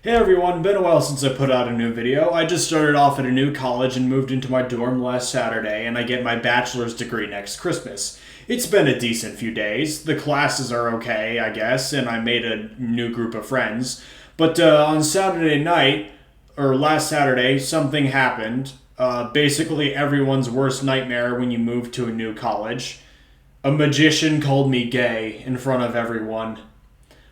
Hey everyone, been a while since I put out a new video. I just started off at a new college and moved into my dorm last Saturday, and I get my bachelor's degree next Christmas. It's been a decent few days. The classes are okay, I guess, and I made a new group of friends. But on Saturday night, or last Saturday, something happened. Basically, everyone's worst nightmare when you move to a new college. A magician called me gay in front of everyone.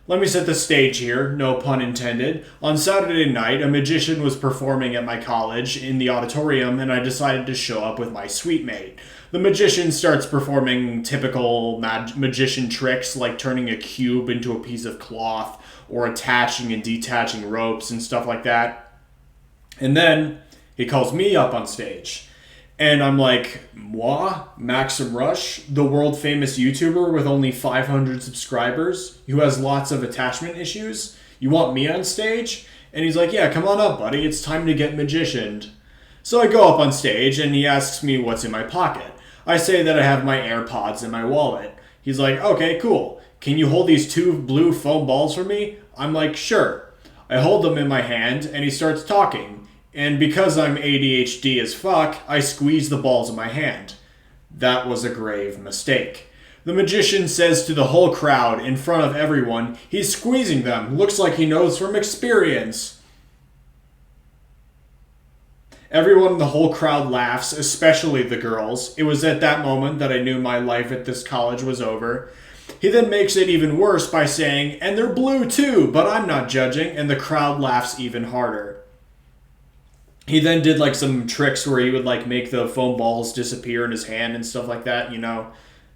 Let me set the stage here, no pun intended. On Saturday night, a magician was performing at my college in the auditorium, and I decided to show up with my suite mate. The magician starts performing typical magician tricks like turning a cube into a piece of cloth or attaching and detaching ropes and stuff like that. And then he calls me up on stage. And I'm like, moi, Maxim Rush, the world famous YouTuber with only 500 subscribers who has lots of attachment issues. You want me on stage? And he's like, yeah, come on up, buddy. It's time to get magicianed. So I go up on stage and he asks me what's in my pocket. I say that I have my AirPods in my wallet. He's like, okay, cool. Can you hold these two blue foam balls for me? I'm like, sure. I hold them in my hand and he starts talking. And because I'm ADHD as fuck, I squeeze the balls in my hand. That was a grave mistake. The magician says to the whole crowd, in front of everyone, he's squeezing them. Looks like he knows from experience. Everyone in the whole crowd laughs, especially the girls. It was at that moment that I knew my life at this college was over. He then makes it even worse by saying, and they're blue too, but I'm not judging, and the crowd laughs even harder. He then did like some tricks where he would like make the foam balls disappear in his hand and stuff like that,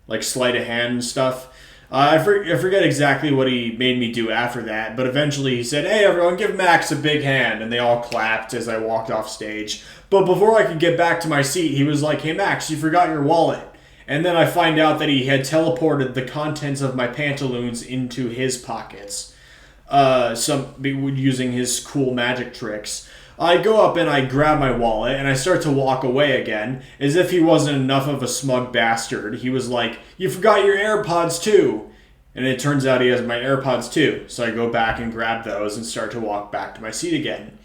like sleight of hand and stuff. I forget exactly what he made me do after that, but eventually he said, hey everyone, give Max a big hand, and they all clapped as I walked off stage. But before I could get back to my seat, he was like, hey Max, you forgot your wallet. And then I find out that he had teleported the contents of my pantaloons into his pockets, using his cool magic tricks. I go up and I grab my wallet and I start to walk away again, as if he wasn't enough of a smug bastard. He was like, you forgot your AirPods too. And it turns out he has my AirPods too. So I go back and grab those and start to walk back to my seat again.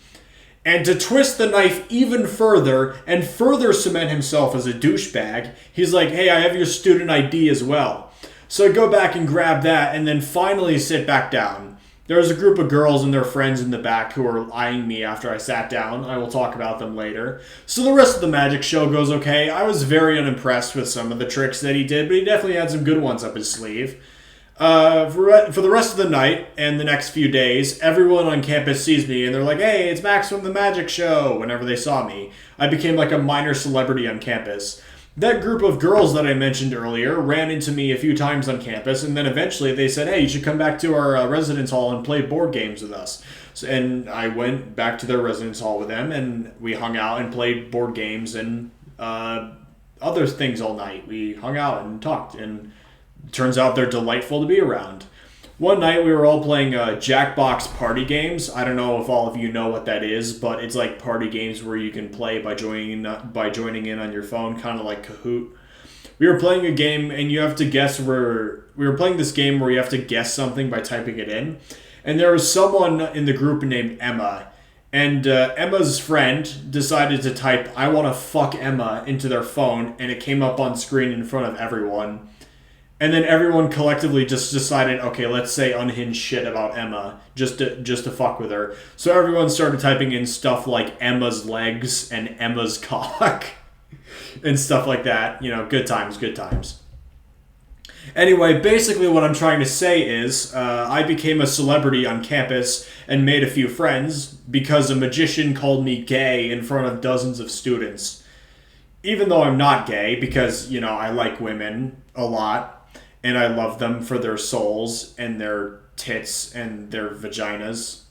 And to twist the knife even further and further cement himself as a douchebag, he's like, hey, I have your student ID as well. So I go back and grab that and then finally sit back down. There was a group of girls and their friends in the back who were eyeing me after I sat down. I will talk about them later. So the rest of the magic show goes okay. I was very unimpressed with some of the tricks that he did, but he definitely had some good ones up his sleeve. For the rest of the night and the next few days, everyone on campus sees me and they're like, hey, it's Max from the magic show, whenever they saw me. I became like a minor celebrity on campus. That group of girls that I mentioned earlier ran into me a few times on campus, and then eventually they said, hey, you should come back to our residence hall and play board games with us. And I went back to their residence hall with them, and we hung out and played board games and other things all night. We hung out and talked, and it turns out they're delightful to be around. One night we were all playing Jackbox party games. I don't know if all of you know what that is, but it's like party games where you can play by joining in on your phone, kind of like Kahoot. We were playing a game and you have to guess we were playing this game where you have to guess something by typing it in. And there was someone in the group named Emma. And Emma's friend decided to type, I want to fuck Emma, into their phone, and it came up on screen in front of everyone. And then everyone collectively just decided, okay, let's say unhinged shit about Emma, just to fuck with her. So everyone started typing in stuff like Emma's legs and Emma's cock and stuff like that. Good times, good times. Anyway, basically what I'm trying to say is I became a celebrity on campus and made a few friends because a magician called me gay in front of dozens of students. Even though I'm not gay, because, I like women a lot. And I love them for their souls and their tits and their vaginas.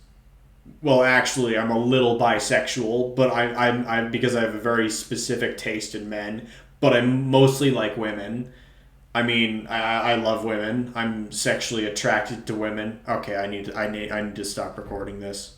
Well, actually, I'm a little bisexual, but I'm because I have a very specific taste in men. But I mostly like women. I mean, I love women. I'm sexually attracted to women. Okay, I need to stop recording this.